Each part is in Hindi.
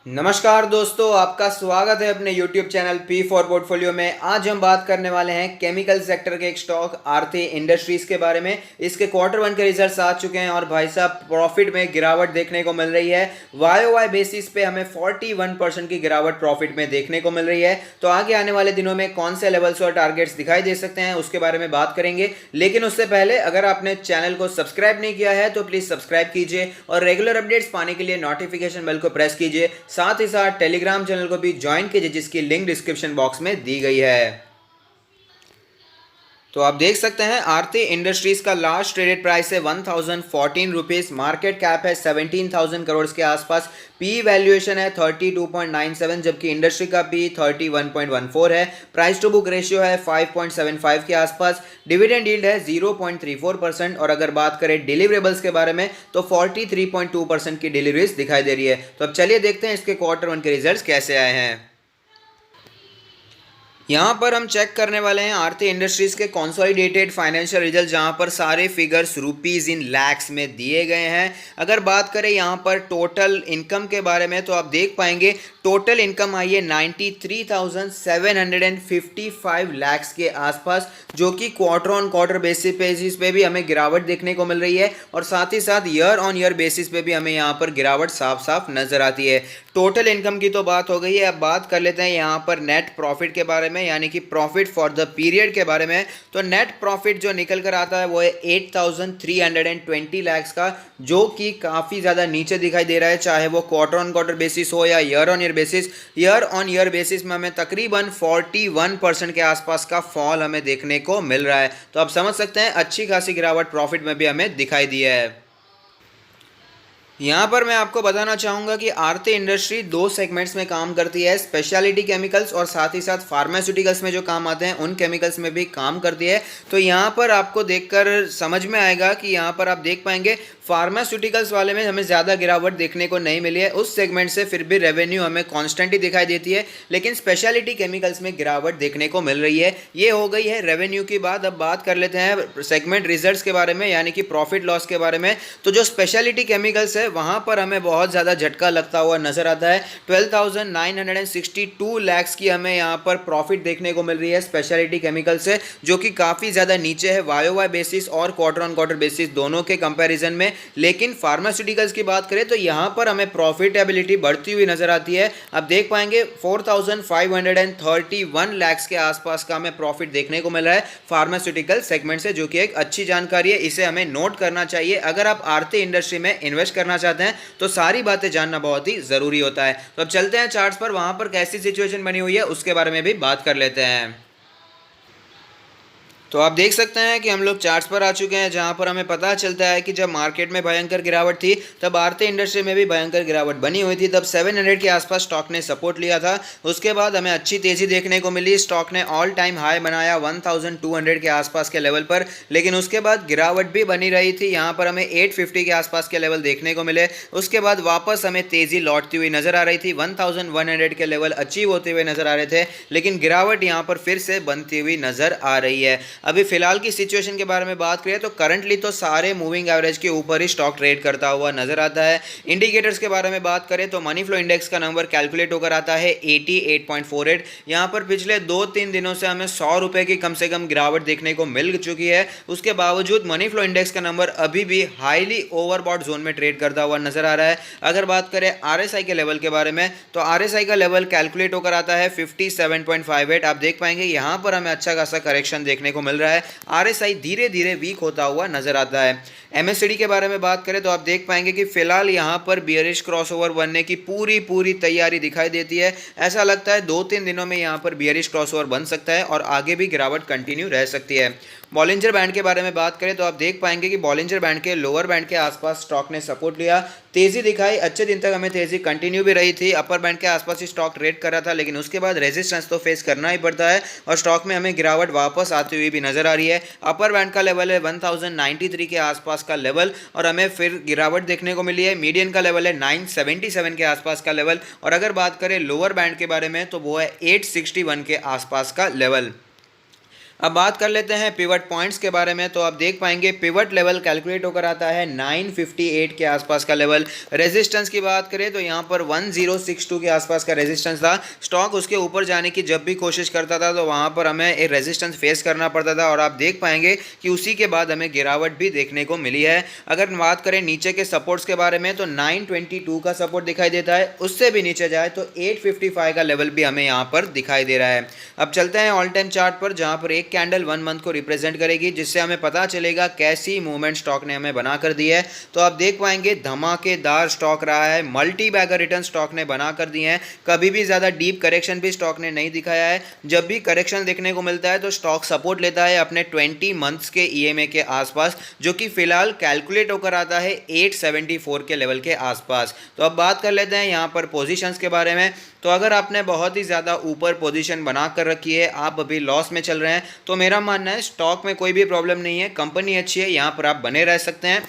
नमस्कार दोस्तों, आपका स्वागत है अपने YouTube channel P for portfolio में। आज हम बात करने वाले हैं केमिकल सेक्टर के एक स्टॉक आरती इंडस्ट्रीज के बारे में। इसके क्वार्टर वन के रिजल्ट्स आ चुके हैं और भाई साहब प्रॉफिट में गिरावट देखने को मिल रही है। वाई बेसिस पे हमें 41% की गिरावट प्रॉफिट में देखने को मिल रही है। तो आगे आने वाले दिनों में कौन से लेवल्स और टारगेट्स दिखाई दे सकते हैं उसके बारे में बात करेंगे। लेकिन उससे पहले अगर आपने चैनल को सब्सक्राइब नहीं किया है तो प्लीज सब्सक्राइब कीजिए और रेगुलर अपडेट्स पाने के लिए नोटिफिकेशन बेल को प्रेस कीजिए। साथ ही साथ टेलीग्राम चैनल को भी ज्वाइन कीजिए जिसकी लिंक डिस्क्रिप्शन बॉक्स में दी गई है। तो आप देख सकते हैं आरती इंडस्ट्रीज का लास्ट ट्रेडेड प्राइस है 1014 रुपीज, मार्केट कैप है 17,000 करोड़ के आसपास, पी वैल्यूएशन है 32.97, जबकि इंडस्ट्री का पी 31.14 है, प्राइस टू बुक रेशियो है 5.75 के आसपास, डिविडेंड यील्ड है 0.34% और अगर बात करें डिलीवरेबल्स के बारे में तो 43.2% की डिलीवरीज दिखाई दे रही है। तो अब चलिए देखते हैं इसके क्वार्टर वन के रिजल्ट्स कैसे आए हैं। यहाँ पर हम चेक करने वाले हैं आरती इंडस्ट्रीज के कॉन्सोलिडेटेड फाइनेंशियल रिजल्ट, जहाँ पर सारे फिगर्स रुपीज़ इन लैक्स में दिए गए हैं। अगर बात करें यहाँ पर टोटल इनकम के बारे में तो आप देख पाएंगे टोटल इनकम आई है 93,755 लैक्स के आसपास, जो कि क्वार्टर ऑन क्वार्टर बेसिस पे भी हमें गिरावट देखने को मिल रही है और साथ ही साथ ईयर ऑन ईयर बेसिस पे भी हमें यहाँ पर गिरावट साफ साफ नजर आती है। टोटल इनकम की तो बात हो गई है, अब बात कर लेते हैं यहाँ पर नेट प्रॉफिट के बारे में, यानी कि प्रॉफिट फॉर द पीरियड के बारे में। तो नेट प्रॉफिट जो निकल कर आता है वो है 8,320 लैक्स का, जो कि काफ़ी ज़्यादा नीचे दिखाई दे रहा है, चाहे वो क्वार्टर ऑन क्वार्टर बेसिस हो या year on year basis. Year on year basis में हमें तकरीबन 41% के आसपास का फॉल हमें देखने को मिल रहा है। तो आप समझ सकते हैं अच्छी खासी गिरावट प्रॉफिट में भी हमें दिखाई दी है। यहाँ पर मैं आपको बताना चाहूँगा कि आरती इंडस्ट्री दो सेगमेंट्स में काम करती है, स्पेशलिटी केमिकल्स और साथ ही साथ फार्मास्यूटिकल्स में जो काम आते हैं उन केमिकल्स में भी काम करती है। तो यहाँ पर आपको देखकर समझ में आएगा कि यहाँ पर आप देख पाएंगे फार्मास्यूटिकल्स वाले में हमें ज़्यादा गिरावट देखने को नहीं मिली है, उस सेगमेंट से फिर भी रेवेन्यू हमें कॉन्स्टेंट ही दिखाई देती है, लेकिन स्पेशलिटी केमिकल्स में गिरावट देखने को मिल रही है। ये हो गई है रेवेन्यू की बात। अब बात कर लेते हैं सेगमेंट रिजल्ट्स के बारे में, यानी कि प्रॉफिट लॉस के बारे में। तो जो स्पेशलिटी केमिकल्स है वहाँ पर हमें बहुत ज़्यादा झटका लगता हुआ नजर आता है। 12,962 लैक्स की हमें यहाँ पर प्रॉफिट देखने को मिल रही है स्पेशलिटी केमिकल से, जो कि काफ़ी ज़्यादा नीचे है वाई बेसिस और क्वार्टर ऑन क्वार्टर बेसिस दोनों के कंपैरिजन में। लेकिन फार्मास्यूटिकल्स की बात करें तो यहाँ पर हमें प्रॉफिटेबिलिटी बढ़ती हुई नजर आती है। आप देख पाएंगे 4,531 लैक्स के आसपास का हमें प्रॉफिट देखने को मिल रहा है फार्मास्यूटिकल सेगमेंट से, जो कि एक अच्छी जानकारी है, इसे हमें नोट करना चाहिए। अगर आप आरती इंडस्ट्री में इन्वेस्ट करना चाहते हैं तो सारी बातें जानना बहुत ही जरूरी होता है। तो अब चलते हैं चार्ट्स पर, वहां पर कैसी सिचुएशन बनी हुई है उसके बारे में भी बात कर लेते हैं। तो आप देख सकते हैं कि हम लोग चार्ट्स पर आ चुके हैं, जहां पर हमें पता चलता है कि जब मार्केट में भयंकर गिरावट थी तब आरती इंडस्ट्री में भी भयंकर गिरावट बनी हुई थी। तब 700 के आसपास स्टॉक ने सपोर्ट लिया था, उसके बाद हमें अच्छी तेजी देखने को मिली, स्टॉक ने ऑल टाइम हाई बनाया 1200 के आसपास के लेवल पर। लेकिन उसके बाद गिरावट भी बनी रही थी, यहाँ पर हमें 850 के आसपास के लेवल देखने को मिले। उसके बाद वापस हमें तेजी लौटती हुई नजर आ रही थी, 1100 के लेवल अचीव होते हुए नजर आ रहे थे, लेकिन गिरावट यहाँ पर फिर से बनती हुई नजर आ रही है। अभी फिलहाल की सिचुएशन के बारे में बात करें तो करंटली तो सारे मूविंग एवरेज के ऊपर ही स्टॉक ट्रेड करता हुआ नजर आता है। इंडिकेटर्स के बारे में बात करें तो मनी फ्लो इंडेक्स का नंबर कैलकुलेट होकर आता है 88.48। यहाँ पर पिछले 2-3 दिनों से हमें 100 रुपए की कम से कम गिरावट देखने को मिल चुकी है। उसके बावजूद मनी फ्लो इंडेक्स का नंबर अभी भी हाईली ओवरबॉट जोन में ट्रेड करता हुआ नजर आ रहा है। अगर बात करें आरएसआई के लेवल के बारे में तो आरएसआई का लेवल कैलकुलेट होकर आता है 57.58। आप देख पाएंगे यहाँ पर हमें अच्छा खासा करेक्शन देखने को मिल रहा है, आरएसआई धीरे धीरे वीक होता हुआ नजर आता है। एमएससीडी के बारे में बात करें तो आप देख पाएंगे कि फिलहाल यहाँ पर बियरिश क्रॉसओवर बनने की पूरी तैयारी दिखाई देती है। ऐसा लगता है 2-3 दिनों में यहाँ पर बियरिश क्रॉसओवर बन सकता है और आगे भी गिरावट कंटिन्यू रह सकती है। बॉलिंजर बैंड के बारे में बात करें तो आप देख पाएंगे कि बॉलिंजर बैंड के लोअर बैंड के आसपास स्टॉक ने सपोर्ट लिया, तेजी दिखाई, अच्छे दिन तक हमें तेजी कंटिन्यू भी रही थी। अपर बैंड के आसपास ही स्टॉक ट्रेड कर रहा था, लेकिन उसके बाद रेजिस्टेंस तो फेस करना ही पड़ता है और स्टॉक में हमें गिरावट वापस आती हुई भी नजर आ रही है। अपर बैंड का लेवल है 1093 के आसपास का लेवल और हमें फिर गिरावट देखने को मिली है। मीडियन का लेवल है 977 के आसपास का लेवल और अगर बात करें लोअर बैंड के बारे में तो वो है 861 के आसपास का लेवल। अब बात कर लेते हैं पिवट पॉइंट्स के बारे में। तो आप देख पाएंगे पिवट लेवल कैलकुलेट होकर आता है 958 के आसपास का लेवल। रेजिस्टेंस की बात करें तो यहाँ पर 1062 के आसपास का रेजिस्टेंस था। स्टॉक उसके ऊपर जाने की जब भी कोशिश करता था तो वहाँ पर हमें एक रेजिस्टेंस फेस करना पड़ता था, और आप देख पाएंगे कि उसी के बाद हमें गिरावट भी देखने को मिली है। अगर बात करें नीचे के सपोर्ट्स के बारे में तो 922 का सपोर्ट दिखाई देता है, उससे भी नीचे जाए तो 855 का लेवल भी हमें यहाँ पर दिखाई दे रहा है। अब चलते हैं ऑल टाइम चार्ट पर, जहाँ पर एक कैंडल 1 मंथ को रिप्रेजेंट करेगी, जिससे हमें पता चलेगा कैसी मूवमेंट स्टॉक ने हमें बना कर दी है। तो आप देख पाएंगे धमाकेदार स्टॉक रहा है, मल्टी बैगर रिटर्न स्टॉक ने बना कर दिए हैं। कभी भी ज़्यादा डीप करेक्शन भी स्टॉक ने नहीं दिखाया है। जब भी करेक्शन देखने को मिलता है तो स्टॉक सपोर्ट लेता है अपने 20 मंथ्स के ईएमए के आसपास, जो कि फिलहाल कैलकुलेट होकर आता है 874 के लेवल के आसपास। तो अब बात कर लेते हैं यहाँ पर पोजीशंस के बारे में। तो अगर आपने बहुत ही ज़्यादा ऊपर पोजीशन बना कर रखी है, आप अभी लॉस में चल रहे हैं, तो मेरा मानना है स्टॉक में कोई भी प्रॉब्लम नहीं है, कंपनी अच्छी है, यहाँ पर आप बने रह सकते हैं।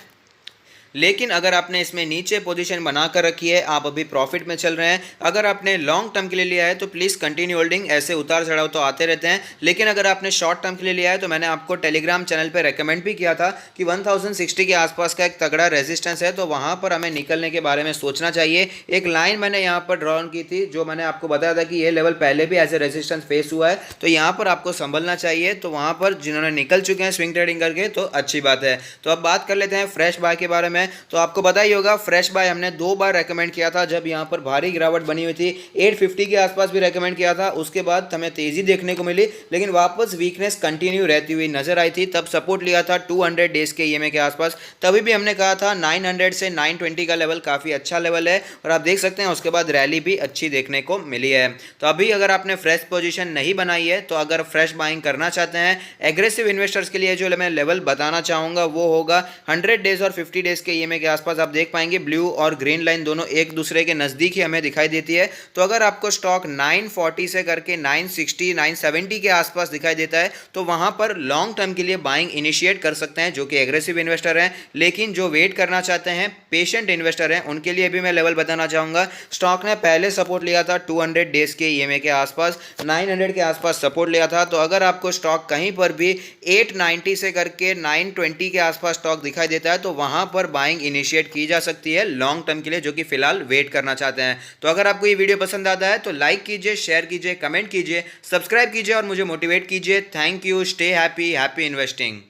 लेकिन अगर आपने इसमें नीचे पोजीशन बनाकर रखी है, आप अभी प्रॉफिट में चल रहे हैं, अगर आपने लॉन्ग टर्म के लिए लिया है तो प्लीज़ कंटिन्यू होल्डिंग। ऐसे उतार चढ़ाव तो आते रहते हैं, लेकिन अगर आपने शॉर्ट टर्म के लिए लिया है तो मैंने आपको टेलीग्राम चैनल पर रेकमेंड भी किया था कि 1060 के आसपास का एक तगड़ा रेजिस्टेंस है, तो वहाँ पर हमें निकलने के बारे में सोचना चाहिए। एक लाइन मैंने यहाँ पर ड्रॉ की थी, जो मैंने आपको बताया था कि ये लेवल पहले भी एज ए रेजिस्टेंस फेस हुआ है, तो यहाँ पर आपको संभलना चाहिए। तो वहाँ पर जिन्होंने निकल चुके हैं स्विंग ट्रेडिंग करके, तो अच्छी बात है। तो अब बात कर लेते हैं फ्रेश बाय के बारे में। तो आपको पता ही होगा फ्रेश बाय हमने 2 बार रेकमेंड किया था, जब यहाँ पर भारी गिरावट बनी हुई थी। 850 के आसपास भी रेकमेंड किया था, उसके बाद हमें तेजी देखने को मिली, लेकिन वापस वीकनेस कंटिन्यू रहती हुई नजर आई थी। तब सपोर्ट लिया था 200 डेज के ईएमए के आसपास, तभी भी हमने कहा था 900 से 920 का लेवल काफ़ी अच्छा लेवल है, और आप देख सकते हैं उसके बाद रैली भी अच्छी देखने को मिली है। तो अभी अगर आपने फ्रेश पोजीशन नहीं बनाई है, तो अगर फ्रेश बाइंग करना चाहते हैं एग्रेसिव इन्वेस्टर्स के लिए, जो मैं लेवल बताना चाहूँगा वो होगा 100 डेज और 50 डेज के ईएमए के आसपास। आप देख पाएंगे ब्लू और ग्रीन लाइन दोनों एक दूसरे के नज़दीक ही हमें दिखाई देती है। तो अगर आपको स्टॉक 940 से करके 960 970 के आसपास दिखाई देता है, तो वहां पर लॉन्ग टर्म के लिए बाइंग इनिशिएट कर सकते हैं, जो कि एग्रेसिव इन्वेस्टर हैं। लेकिन जो वेट करना चाहते हैं, पेशेंट इन्वेस्टर हैं, उनके लिए भी मैं लेवल बताना चाहूँगा। स्टॉक ने पहले सपोर्ट लिया था 200 डेज के ईएमए के आसपास, 900 के आसपास सपोर्ट लिया था। तो अगर आपको स्टॉक कहीं पर भी 890 से करके 920 के आसपास स्टॉक दिखाई देता है, तो वहां पर बाइंग इनिशिएट की जा सकती है लॉन्ग टर्म के लिए, जो कि फिलहाल वेट करना चाहते हैं। तो अगर आपको ये वीडियो पसंद आता है तो लाइक कीजिए, शेयर कीजिए, कमेंट कीजिए, सब्सक्राइब कीजिए और मुझे मोटिवेट कीजिए। Thank you. Stay happy, happy investing.